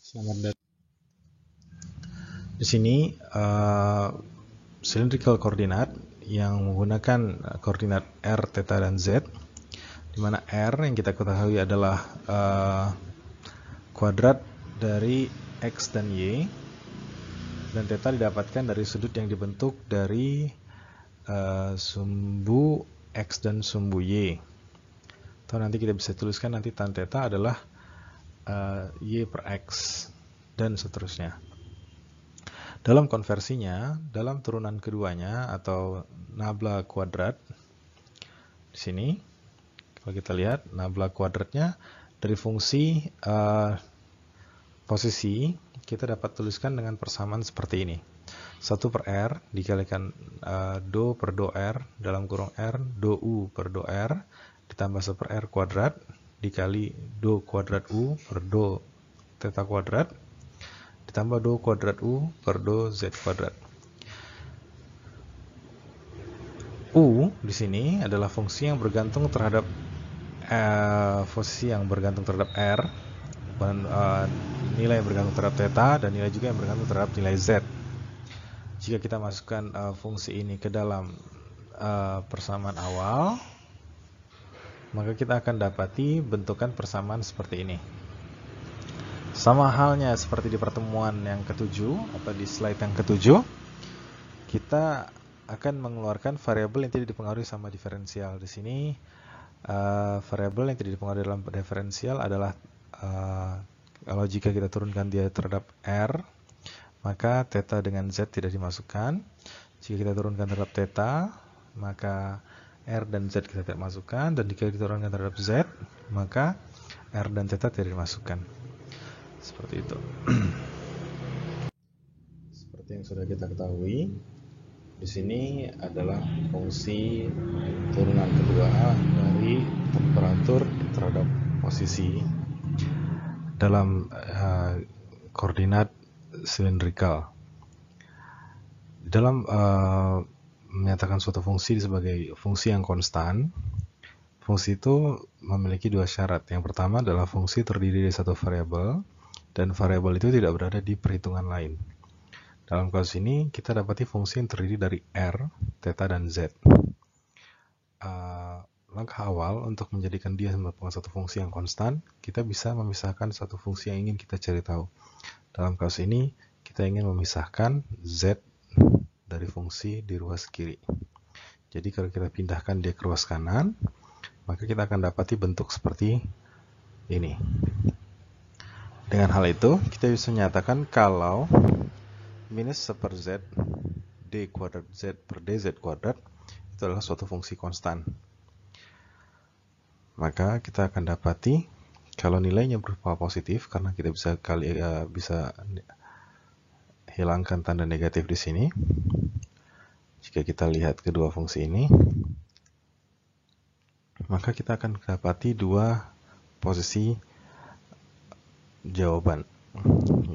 Selamat datang. Di sini cylindrical coordinate yang menggunakan koordinat r, theta, dan z, di mana r yang kita ketahui adalah kuadrat dari x dan y, dan theta didapatkan dari sudut yang dibentuk dari sumbu x dan sumbu y. Atau nanti kita bisa tuliskan nanti tan theta adalah y per x, dan seterusnya. Dalam konversinya, dalam turunan keduanya atau nabla kuadrat, di sini kalau kita lihat nabla kuadratnya dari fungsi posisi, kita dapat tuliskan dengan persamaan seperti ini. 1 per r dikalikan do per do r dalam kurung r do u per do r ditambah 1 per r kuadrat dikali do kuadrat u per do theta kuadrat ditambah do kuadrat u per do z kuadrat. U di sini adalah fungsi yang bergantung terhadap posisi yang bergantung terhadap r, dan nilai yang bergantung terhadap theta, dan nilai juga yang bergantung terhadap nilai z. Jika kita masukkan fungsi ini ke dalam persamaan awal, maka kita akan dapati bentukan persamaan seperti ini. Sama halnya seperti di pertemuan yang ketujuh atau di slide yang ketujuh, kita akan mengeluarkan variabel yang tidak dipengaruhi sama diferensial. Di sini variabel yang tidak dipengaruhi dalam diferensial adalah kalau jika kita turunkan dia terhadap r, maka theta dengan z tidak dimasukkan. Jika kita turunkan terhadap theta, maka r dan z kita tidak masukkan, dan jika diturunkan terhadap z, maka r dan theta tidak dimasukkan. Seperti itu. Seperti yang sudah kita ketahui, di sini adalah fungsi turunan kedua dari temperatur terhadap posisi dalam koordinat silindrikal. Dalam menyatakan suatu fungsi sebagai fungsi yang konstan, fungsi itu memiliki dua syarat. Yang pertama adalah fungsi terdiri dari satu variabel, dan variabel itu tidak berada di perhitungan lain. Dalam kasus ini, kita dapati fungsi yang terdiri dari r, theta, dan z. Langkah awal untuk menjadikan dia merupakan satu fungsi yang konstan, kita bisa memisahkan satu fungsi yang ingin kita cari tahu. Dalam kasus ini, kita ingin memisahkan z dari fungsi di ruas kiri. Jadi kalau kita pindahkan dia ke ruas kanan, maka kita akan dapati bentuk seperti ini. Dengan hal itu, kita bisa menyatakan kalau minus 1 per z d kuadrat z per dz kuadrat itu adalah suatu fungsi konstan. Maka kita akan dapati kalau nilainya berupa positif, karena kita bisa hilangkan tanda negatif di sini. Jika kita lihat kedua fungsi ini, maka kita akan dapati dua posisi jawaban,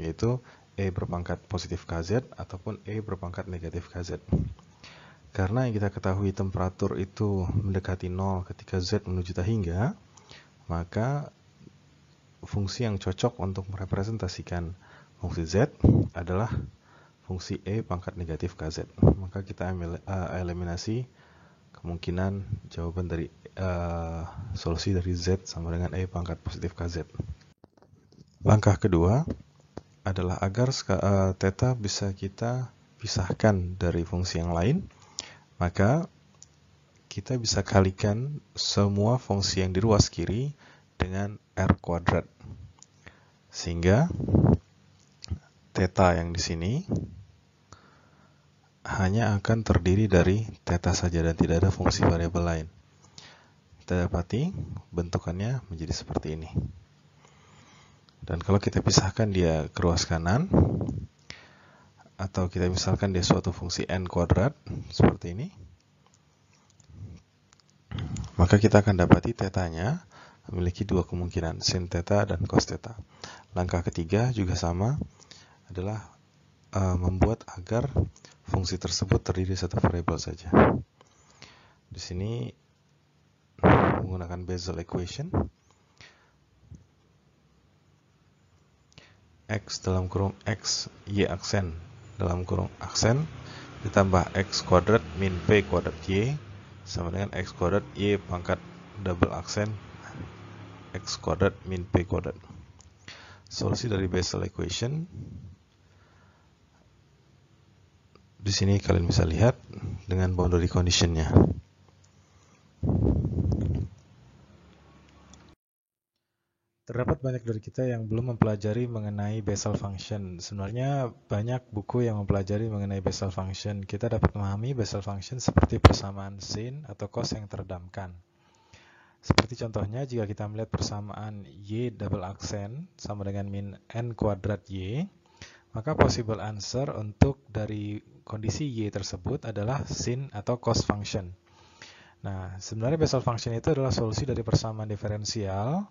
yaitu E berpangkat positif KZ ataupun E berpangkat negatif KZ. Karena yang kita ketahui temperatur itu mendekati 0 ketika Z menuju tak hingga, maka fungsi yang cocok untuk merepresentasikan fungsi Z adalah fungsi E pangkat negatif KZ. Maka kita eliminasi kemungkinan jawaban dari solusi dari Z sama dengan E pangkat positif KZ. Langkah kedua adalah agar theta bisa kita pisahkan dari fungsi yang lain, maka kita bisa kalikan semua fungsi yang di ruas kiri dengan r kuadrat, sehingga theta yang di sini hanya akan terdiri dari theta saja dan tidak ada fungsi variabel lain. Kita dapati bentukannya menjadi seperti ini. Dan kalau kita pisahkan dia ke ruas kanan, atau kita misalkan dia suatu fungsi n kuadrat seperti ini, maka kita akan dapati tetanya memiliki dua kemungkinan, sin theta dan cos theta. Langkah ketiga juga sama, adalah membuat agar fungsi tersebut terdiri satu variabel saja. Di sini menggunakan Bessel equation, X dalam kurung X Y aksen dalam kurung aksen ditambah X kuadrat min P kuadrat Y sama dengan X kuadrat Y pangkat double aksen X kuadrat min P kuadrat. Solusi dari Bessel equation di sini kalian bisa lihat dengan boundary condition-nya. Terdapat banyak dari kita yang belum mempelajari mengenai Bessel function. Sebenarnya banyak buku yang mempelajari mengenai Bessel function. Kita dapat memahami Bessel function seperti persamaan sin atau cos yang teredamkan. Seperti contohnya, jika kita melihat persamaan y double aksen sama dengan min n kuadrat y, maka possible answer untuk dari kondisi y tersebut adalah sin atau cos function. Nah, sebenarnya Bessel function itu adalah solusi dari persamaan diferensial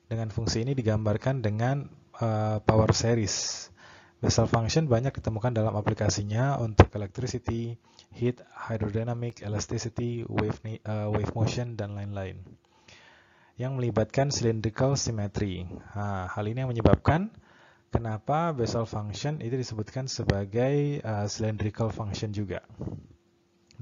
dengan fungsi ini digambarkan dengan power series. Bessel function banyak ditemukan dalam aplikasinya untuk electricity, heat, hydrodynamic, elasticity, wave motion, dan lain-lain. Yang melibatkan cylindrical symmetry. Nah, hal ini yang menyebabkan kenapa Bessel function itu disebutkan sebagai cylindrical function juga.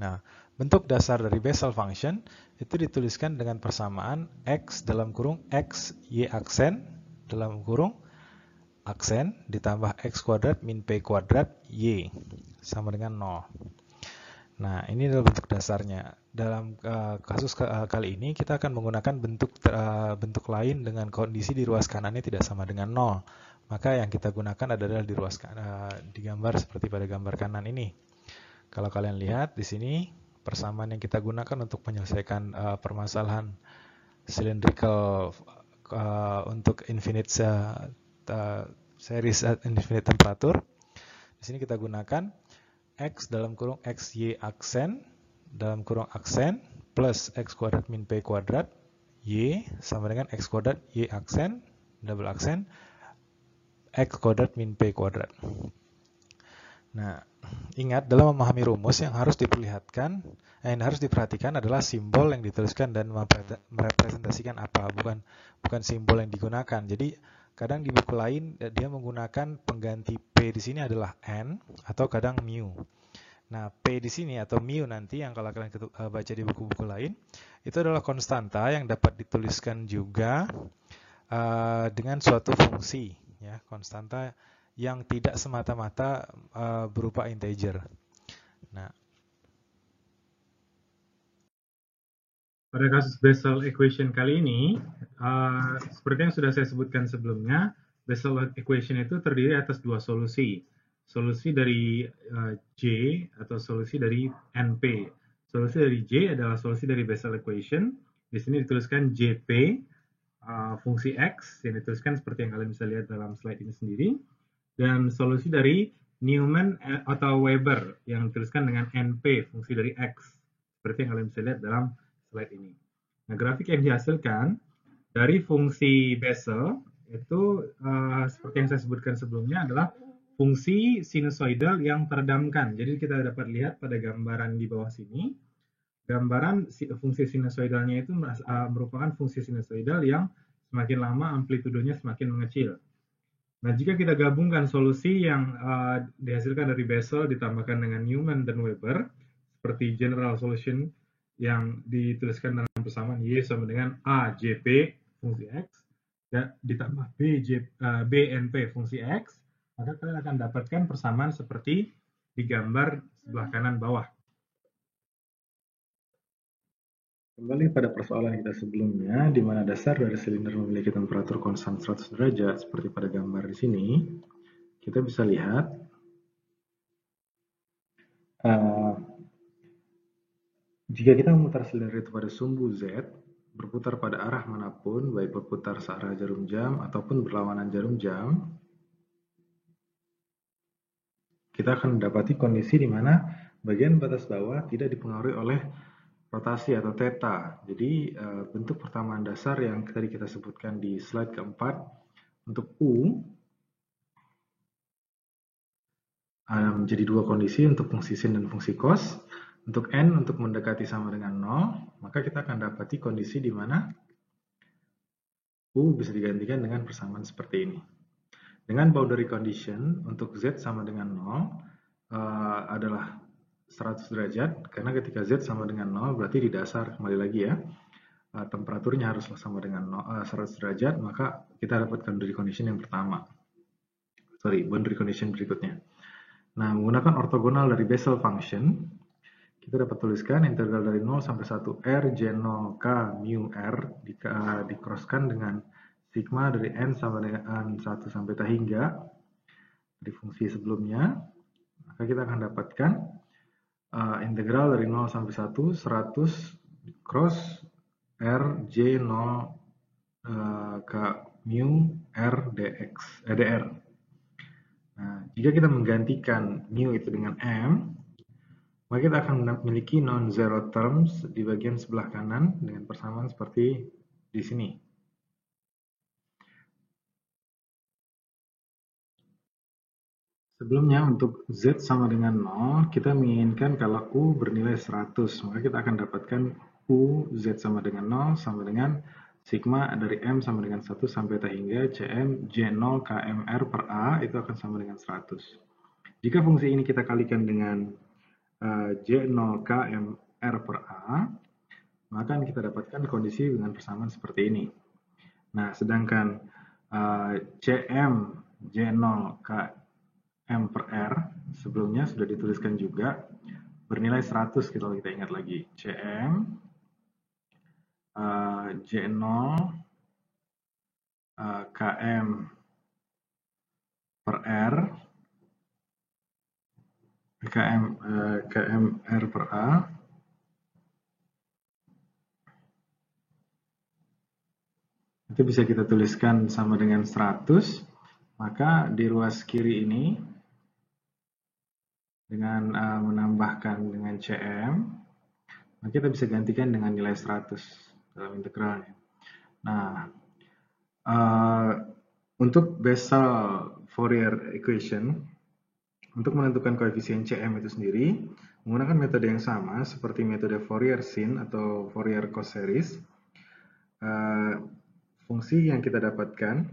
Nah, bentuk dasar dari Bessel function itu dituliskan dengan persamaan X dalam kurung X Y aksen dalam kurung aksen ditambah X kuadrat min P kuadrat Y sama dengan 0. Nah, ini adalah bentuk dasarnya. Dalam kasus kali ini kita akan menggunakan bentuk lain dengan kondisi di ruas kanannya tidak sama dengan 0. Maka yang kita gunakan adalah di ruas digambar seperti pada gambar kanan ini. Kalau kalian lihat di sini persamaan yang kita gunakan untuk menyelesaikan permasalahan cylindrical untuk infinite series at infinite temperature. Di sini kita gunakan X dalam kurung X Y aksen dalam kurung aksen plus X kuadrat min P kuadrat Y sama dengan X kuadrat Y aksen double aksen X kuadrat min P kuadrat. Nah, ingat dalam memahami rumus yang harus diperhatikan adalah simbol yang dituliskan dan merepresentasikan apa, bukan simbol yang digunakan. Jadi kadang di buku lain dia menggunakan pengganti P di sini adalah N atau kadang mu. Nah, P di sini atau mu nanti yang kalau kalian baca di buku-buku lain itu adalah konstanta yang dapat dituliskan juga dengan suatu fungsi, ya, konstanta yang tidak semata-mata berupa integer. Nah, pada kasus Bessel equation kali ini, seperti yang sudah saya sebutkan sebelumnya, Bessel equation itu terdiri atas dua solusi. Solusi dari J atau solusi dari NP. Solusi dari J adalah solusi dari Bessel equation. Di sini dituliskan JP, fungsi X, yang dituliskan seperti yang kalian bisa lihat dalam slide ini sendiri. Dan solusi dari Newman atau Weber, yang dituliskan dengan NP, fungsi dari X, seperti yang kalian bisa lihat dalam slide ini. Nah, grafik yang dihasilkan dari fungsi Bessel itu seperti yang saya sebutkan sebelumnya adalah fungsi sinusoidal yang teredamkan. Jadi kita dapat lihat pada gambaran di bawah sini, gambaran fungsi sinusoidalnya itu merupakan fungsi sinusoidal yang semakin lama amplitudenya semakin mengecil. Nah, jika kita gabungkan solusi yang dihasilkan dari Bessel ditambahkan dengan Newman dan Weber, seperti general solution yang dituliskan dalam persamaan Y sama dengan AJP fungsi X, ya, ditambah BNP fungsi X, maka kalian akan dapatkan persamaan seperti di gambar sebelah kanan bawah. Kembali pada persoalan kita sebelumnya, di mana dasar dari silinder memiliki temperatur konstan 100 derajat, seperti pada gambar di sini, kita bisa lihat jika kita memutar silinder itu pada sumbu Z, berputar pada arah manapun, baik berputar searah jarum jam ataupun berlawanan jarum jam, kita akan mendapati kondisi di mana bagian batas bawah tidak dipengaruhi oleh rotasi atau theta. Jadi bentuk persamaan dasar yang tadi kita sebutkan di slide keempat untuk U menjadi dua kondisi untuk fungsi sin dan fungsi cos. Untuk N untuk mendekati sama dengan 0, maka kita akan dapati kondisi di mana U bisa digantikan dengan persamaan seperti ini. Dengan boundary condition untuk Z sama dengan 0 adalah 100 derajat, karena ketika Z sama dengan 0 berarti di dasar, kembali lagi ya, temperaturnya haruslah sama dengan 100 derajat, maka kita dapatkan boundary condition yang pertama. Boundary condition berikutnya. Nah, menggunakan ortogonal dari Bessel function, kita dapat tuliskan integral dari 0 sampai 1 R J0 K mu R dikroskan dengan sigma dari N sama dengan 1 sampai T hingga di fungsi sebelumnya, maka kita akan dapatkan integral dari 0 sampai 1 100 cross R J0 K mu R dr. Nah, jika kita menggantikan mu itu dengan M, maka kita akan memiliki non-zero terms di bagian sebelah kanan dengan persamaan seperti di sini. Sebelumnya untuk Z sama dengan 0, kita menginginkan kalau U bernilai 100, maka kita akan dapatkan U Z sama dengan 0 sama dengan sigma dari M sama dengan 1 sampai T hingga Cm J0 KMR per A itu akan sama dengan 100. Jika fungsi ini kita kalikan dengan J0 KMR per A, maka kita dapatkan kondisi dengan persamaan seperti ini. Nah, sedangkan Cm J0 KM per R sebelumnya sudah dituliskan juga bernilai 100 kalau kita ingat lagi. Cm J0 KM per R KMR per A itu bisa kita tuliskan sama dengan 100, maka di ruas kiri ini dengan menambahkan dengan Cm, maka kita bisa gantikan dengan nilai 100 dalam integralnya. Nah, untuk Bessel Fourier equation, untuk menentukan koefisien Cm itu sendiri, menggunakan metode yang sama seperti metode Fourier sin atau Fourier cos series. Fungsi yang kita dapatkan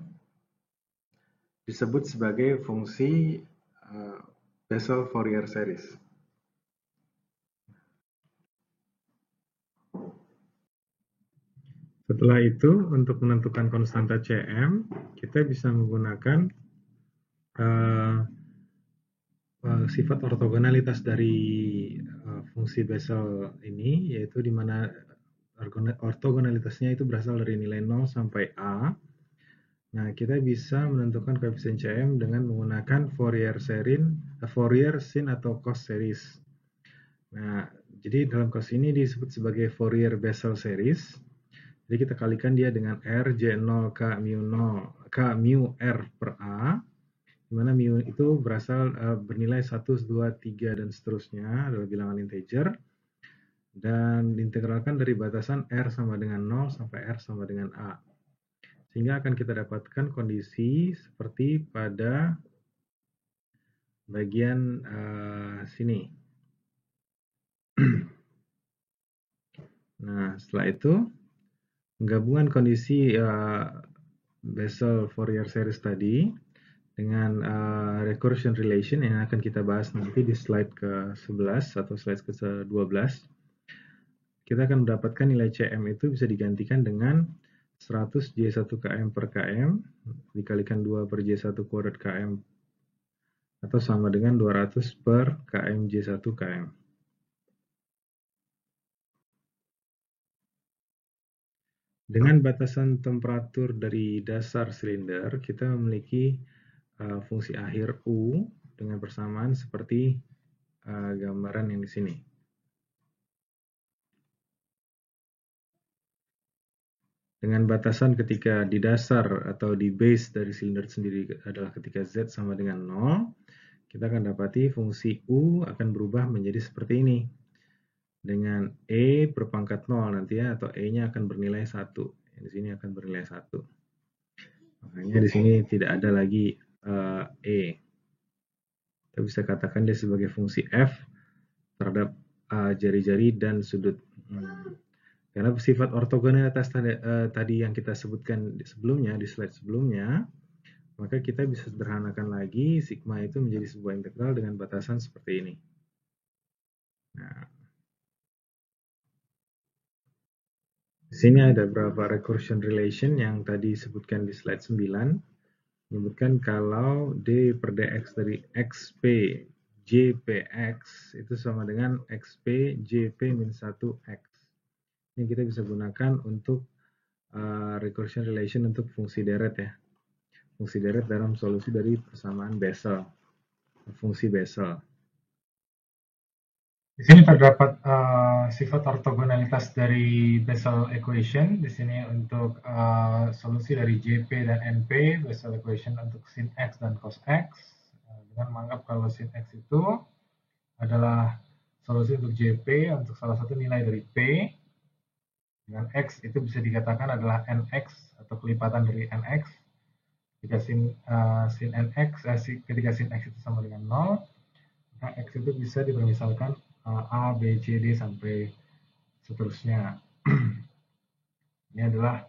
disebut sebagai fungsi Bessel Fourier series. Setelah itu, untuk menentukan konstanta Cm, kita bisa menggunakan sifat ortogonalitas dari fungsi Bessel ini, yaitu di mana ortogonalitasnya itu berasal dari nilai 0 sampai A. Nah, kita bisa menentukan koefisien Cm dengan menggunakan Fourier sin atau cos series. Nah, jadi dalam kasus ini disebut sebagai Fourier Bessel series. Jadi kita kalikan dia dengan R J0 K mu R per A, di mana mu itu berasal bernilai 1, 2, 3, dan seterusnya adalah bilangan integer, dan diintegralkan dari batasan R sama dengan 0 sampai R sama dengan A. Sehingga akan kita dapatkan kondisi seperti pada bagian sini. Nah, setelah itu, penggabungan kondisi Bessel Fourier series tadi dengan recursion relation yang akan kita bahas nanti di slide ke-11 atau slide ke-12, kita akan mendapatkan nilai Cm itu bisa digantikan dengan 100 J1 km per km dikalikan 2 per J1 kuadrat km atau sama dengan 200 per km J1 km. Dengan batasan temperatur dari dasar silinder, kita memiliki fungsi akhir U dengan persamaan seperti gambaran yang di sini. Dengan batasan ketika di dasar atau di base dari silinder sendiri adalah ketika Z sama dengan 0, kita akan dapati fungsi U akan berubah menjadi seperti ini. Dengan E berpangkat 0 nanti ya, atau E-nya akan bernilai 1. Di sini akan bernilai 1. Makanya di sini tidak ada lagi E. Kita bisa katakan dia sebagai fungsi F terhadap jari-jari dan sudut. Karena sifat ortogonalitas tadi yang kita sebutkan sebelumnya, di slide sebelumnya, maka kita bisa sederhanakan lagi sigma itu menjadi sebuah integral dengan batasan seperti ini. Nah, di sini ada beberapa recursion relation yang tadi disebutkan di slide 9, menyebutkan kalau d per dx dari xp jpx itu sama dengan xp jp min 1x. Ini kita bisa gunakan untuk recursion relation untuk fungsi deret ya. Fungsi deret dalam solusi dari persamaan Bessel, fungsi Bessel. Di sini terdapat sifat ortogonalitas dari Bessel equation. Di sini untuk solusi dari JP dan NP, Bessel equation untuk sin X dan cos X. Dengan menganggap kalau sin X itu adalah solusi untuk JP untuk salah satu nilai dari P. Dengan X itu bisa dikatakan adalah NX atau kelipatan dari NX. Ketika ketika sin X itu sama dengan 0, maka X itu bisa dipermisalkan A, B, C, D sampai seterusnya. Ini adalah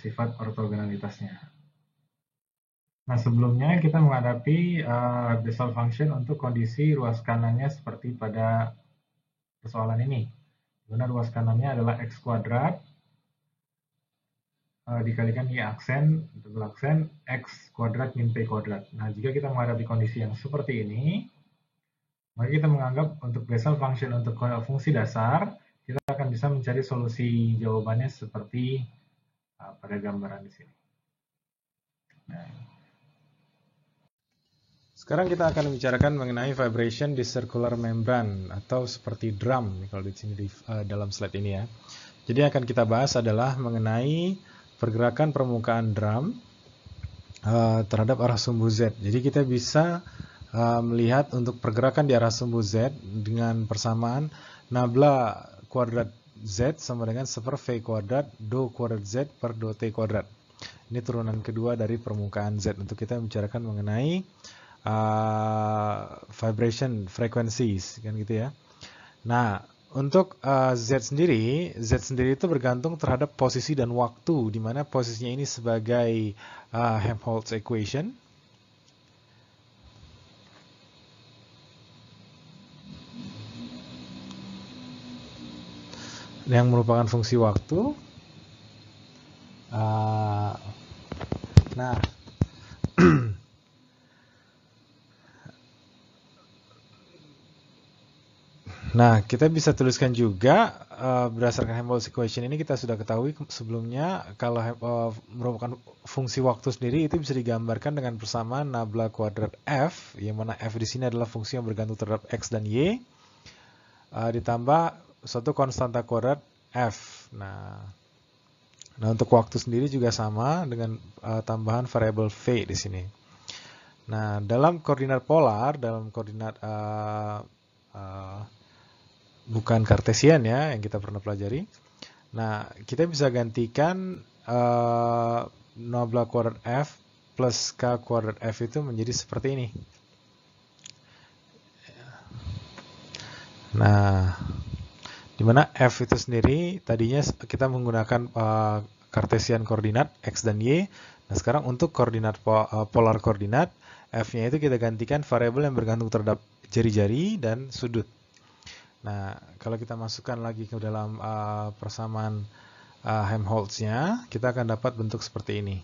sifat ortogonalitasnya. Nah, sebelumnya kita menghadapi Bessel function untuk kondisi ruas kanannya seperti pada persoalan ini. Di mana ruas kanannya adalah X kuadrat dikalikan Y aksen, double aksen, X kuadrat min P kuadrat. Nah, jika kita menghadapi kondisi yang seperti ini, maka kita menganggap untuk Bessel function untuk fungsi dasar, kita akan bisa mencari solusi jawabannya seperti pada gambaran di sini. Nah. Sekarang kita akan membicarakan mengenai vibration di circular membrane atau seperti drum kalau di sini dalam slide ini ya. Jadi yang akan kita bahas adalah mengenai pergerakan permukaan drum terhadap arah sumbu Z. Jadi kita bisa melihat untuk pergerakan di arah sumbu Z dengan persamaan nabla kuadrat Z sama dengan 1 V kuadrat do kuadrat Z per do T kuadrat. Ini turunan kedua dari permukaan Z untuk kita membicarakan mengenai vibration frequencies kan gitu ya. Nah, untuk Z sendiri itu bergantung terhadap posisi dan waktu, di mana posisinya ini sebagai Helmholtz equation. Yang merupakan fungsi waktu. Nah, kita bisa tuliskan juga berdasarkan Helmholtz equation ini kita sudah ketahui sebelumnya kalau merupakan fungsi waktu sendiri itu bisa digambarkan dengan persamaan nabla kuadrat F, yang mana F di sini adalah fungsi yang bergantung terhadap X dan Y, ditambah suatu konstanta kuadrat F. Nah, untuk waktu sendiri juga sama dengan tambahan variabel V di sini. Nah, dalam koordinat polar, dalam koordinat bukan kartesian ya yang kita pernah pelajari. Nah, kita bisa gantikan nabla kuadrat F plus K kuadrat F itu menjadi seperti ini. Nah, dimana F itu sendiri tadinya kita menggunakan kartesian koordinat X dan Y. Nah, sekarang untuk koordinat polar koordinat, F-nya itu kita gantikan variabel yang bergantung terhadap jari-jari dan sudut. Nah, kalau kita masukkan lagi ke dalam persamaan Helmholtz-nya, kita akan dapat bentuk seperti ini.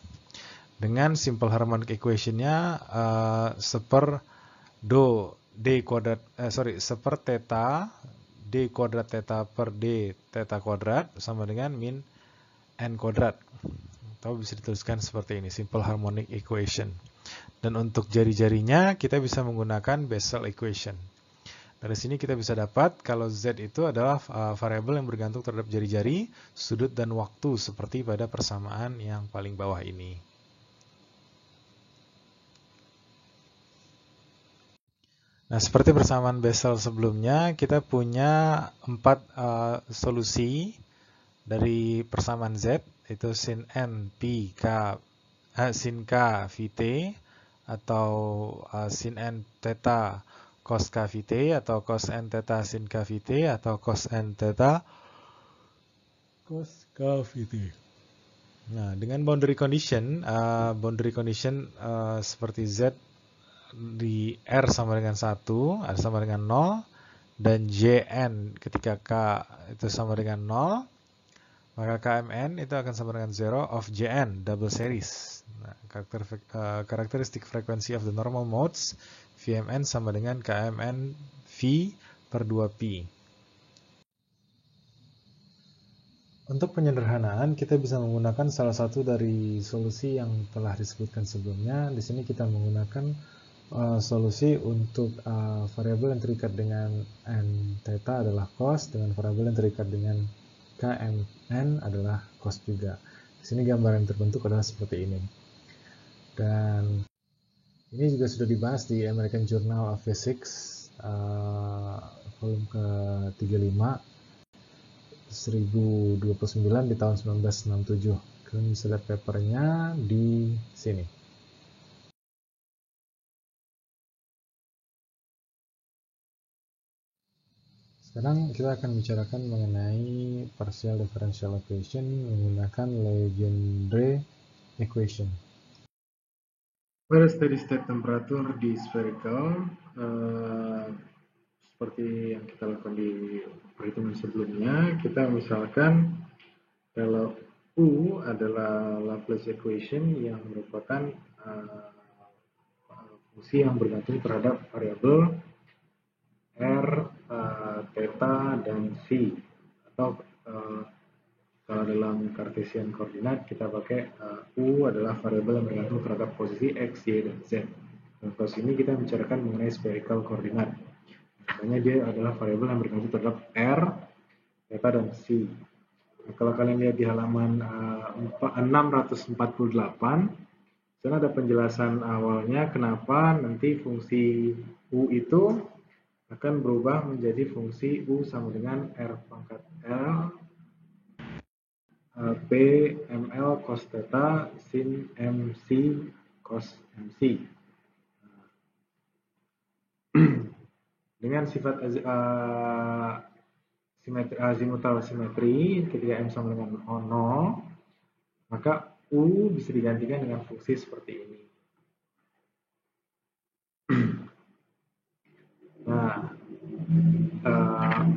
Dengan simple harmonic equation-nya seper theta d kuadrat theta per d theta kuadrat sama dengan min n kuadrat. Atau bisa dituliskan seperti ini, simple harmonic equation. Dan untuk jari-jarinya kita bisa menggunakan Bessel equation. Dari sini kita bisa dapat kalau Z itu adalah variabel yang bergantung terhadap jari-jari, sudut, dan waktu seperti pada persamaan yang paling bawah ini. Nah, seperti persamaan Bessel sebelumnya, kita punya 4 solusi dari persamaan Z, yaitu sin N, P, K, sin K, Vt, atau sin N, theta, cos K Vt, atau cos N theta sin K Vt, atau cos N theta cos K Vt. Nah, dengan boundary condition seperti Z di R sama dengan 1, R sama dengan 0, dan JN ketika K itu sama dengan 0, maka KMN itu akan sama dengan 0 of JN, double series. Nah, karakteristik frekuensi of the normal modes, VMN sama dengan KMN V per 2P. Untuk penyederhanaan, kita bisa menggunakan salah satu dari solusi yang telah disebutkan sebelumnya. Di sini kita menggunakan solusi untuk variabel yang terikat dengan n theta adalah cos, dengan variabel yang terikat dengan kmn adalah cos juga. Di sini gambaran yang terbentuk adalah seperti ini. Dan ini juga sudah dibahas di American Journal of Physics volume ke-35 1029 di tahun 1967. Kalian bisa lihat papernya di sini. Sekarang kita akan bicarakan mengenai partial differential equation menggunakan Legendre equation. Pada steady state temperatur di spherical, seperti yang kita lakukan di perhitungan sebelumnya, kita misalkan kalau U adalah Laplace equation yang merupakan fungsi yang bergantung terhadap variabel R, theta, dan V. Atau kalau dalam Cartesian koordinat kita pakai U adalah variabel yang bergantung terhadap posisi X, Y, dan Z. Dan kalau sini kita bicarakan mengenai spherical koordinat. Misalnya dia adalah variabel yang bergantung terhadap R, theta, dan C. Nah, kalau kalian lihat di halaman 648, sana ada penjelasan awalnya kenapa nanti fungsi U itu akan berubah menjadi fungsi U sama dengan R pangkat L P ml cos theta sin mc cos mc. Dengan sifat simetri, azimutal simetri ketika M sama dengan 0, maka U bisa digantikan dengan fungsi seperti ini. Nah,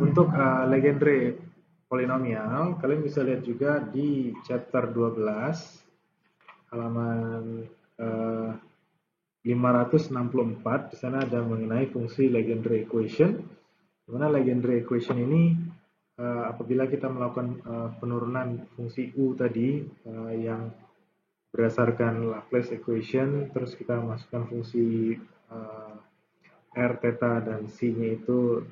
untuk Legendre polinomial, kalian bisa lihat juga di chapter 12, halaman 564, di sana ada mengenai fungsi Legendre equation. Di mana Legendre equation ini apabila kita melakukan penurunan fungsi U tadi yang berdasarkan Laplace equation, terus kita masukkan fungsi R, theta, dan C-nya itu,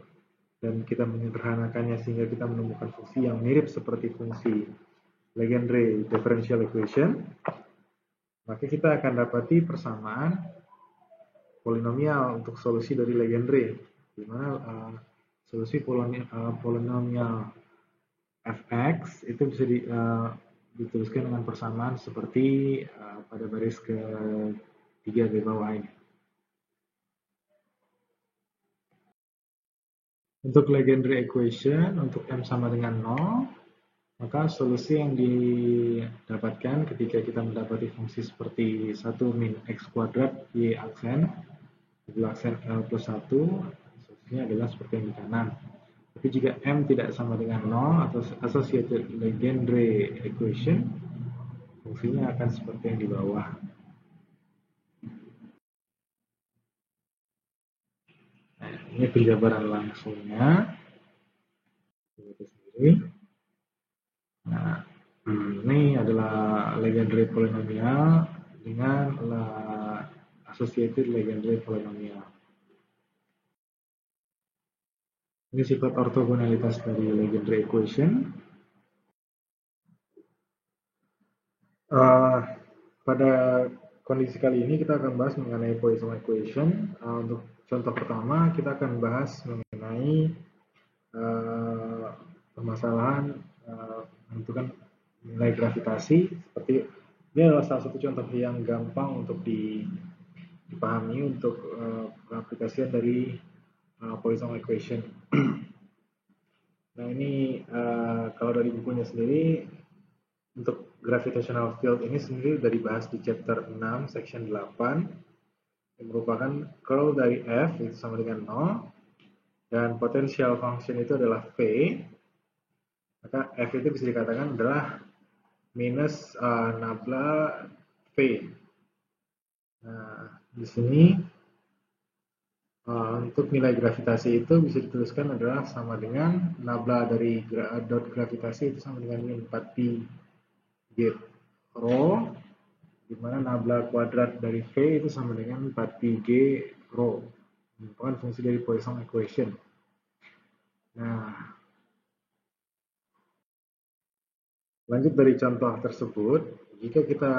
dan kita menyederhanakannya sehingga kita menemukan fungsi yang mirip seperti fungsi Legendre differential equation, maka kita akan dapati persamaan polinomial untuk solusi dari Legendre, di mana solusi polinomial fx itu bisa dituliskan dengan persamaan seperti pada baris ketiga di bawah ini. Untuk Legendre equation, untuk M sama dengan 0, maka solusi yang didapatkan ketika kita mendapati fungsi seperti 1 min x kuadrat y aksen, aksen L plus 1, solusinya adalah seperti yang di kanan. Tapi jika M tidak sama dengan 0 atau associated Legendre equation, fungsinya akan seperti yang di bawah. Nah, ini penjabaran langsungnya. Nah, ini adalah Legendre polinomial dengan associated Legendre polinomial. Ini sifat ortogonalitas dari Legendre equation. Pada kondisi kali ini kita akan bahas mengenai Poisson equation. Untuk contoh pertama kita akan bahas mengenai permasalahan menentukan nilai gravitasi. Seperti ini adalah salah satu contoh yang gampang untuk dipahami untuk pengaplikasian dari Poisson equation. Nah ini kalau dari bukunya sendiri, untuk gravitational field ini sendiri sudah dibahas di chapter 6 section 8 yang merupakan curl dari F itu sama dengan 0 dan potential function itu adalah V, maka F itu bisa dikatakan adalah minus nabla V. Nah, di sini untuk nilai gravitasi itu bisa dituliskan adalah sama dengan nabla dari dot gravitasi itu sama dengan min 4pi g rho, di mana nabla kuadrat dari V itu sama dengan 4pi g rho, merupakan fungsi dari Poisson equation. Nah, lanjut dari contoh tersebut, jika kita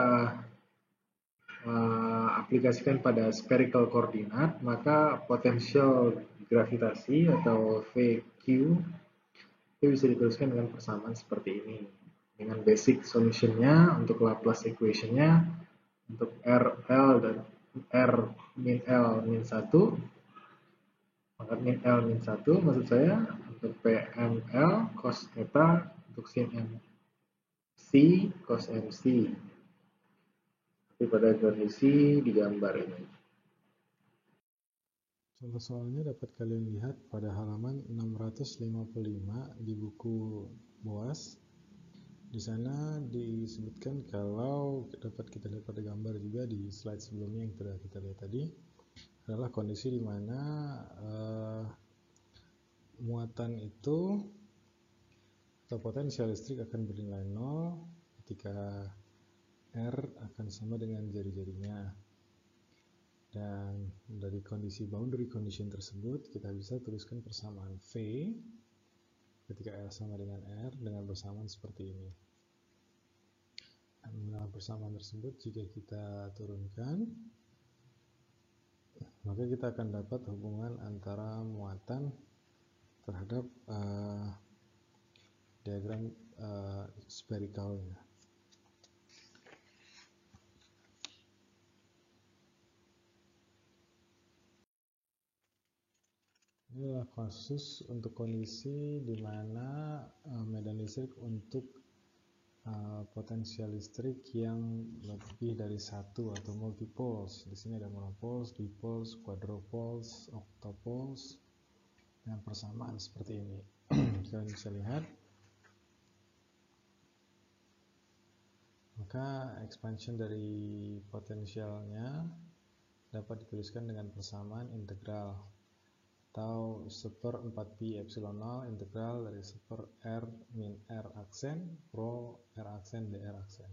aplikasikan pada spherical koordinat, maka potensial gravitasi atau VQ itu bisa dituliskan dengan persamaan seperti ini. Dengan basic solutionnya untuk Laplace equationnya untuk RL dan R min L min 1, maka min L min 1 maksud saya untuk PML cos theta untuk sin MC cos MC. Pada kondisi di gambar ini. Contoh soalnya dapat kalian lihat pada halaman 655 di buku BOAS. Di sana disebutkan kalau dapat kita lihat pada gambar juga di slide sebelumnya yang sudah kita lihat tadi adalah kondisi di mana muatan itu atau potensial listrik akan bernilai 0 ketika R akan sama dengan jari-jarinya. Dan dari kondisi boundary condition tersebut kita bisa tuliskan persamaan V ketika R sama dengan R dengan persamaan seperti ini. Dengan persamaan tersebut jika kita turunkan, maka kita akan dapat hubungan antara muatan terhadap diagram sphericalnya. Inilah kasus untuk kondisi di mana medan listrik untuk potensial listrik yang lebih dari satu atau multipoles. Di sini ada monopoles, dipoles, quadrupoles, octopoles dengan persamaan seperti ini. Kalian bisa lihat. Maka expansion dari potensialnya dapat dituliskan dengan persamaan integral atau seper 4pi epsilon 0 integral dari seper R min R aksen pro R aksen dr aksen,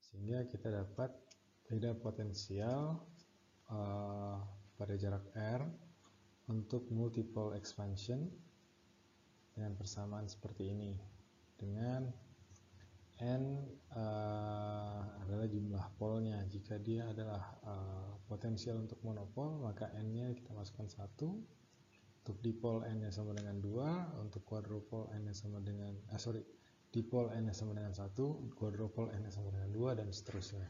sehingga kita dapat beda potensial pada jarak R untuk multiple expansion dengan persamaan seperti ini, dengan N adalah jumlah polnya. Jika dia adalah potensial untuk monopol, maka N-nya kita masukkan 1. Untuk dipol N-nya sama dengan 2. Untuk quadrupol N-nya sama dengan dipol N-nya sama dengan 1, quadrupol N-nya sama dengan 2, dan seterusnya.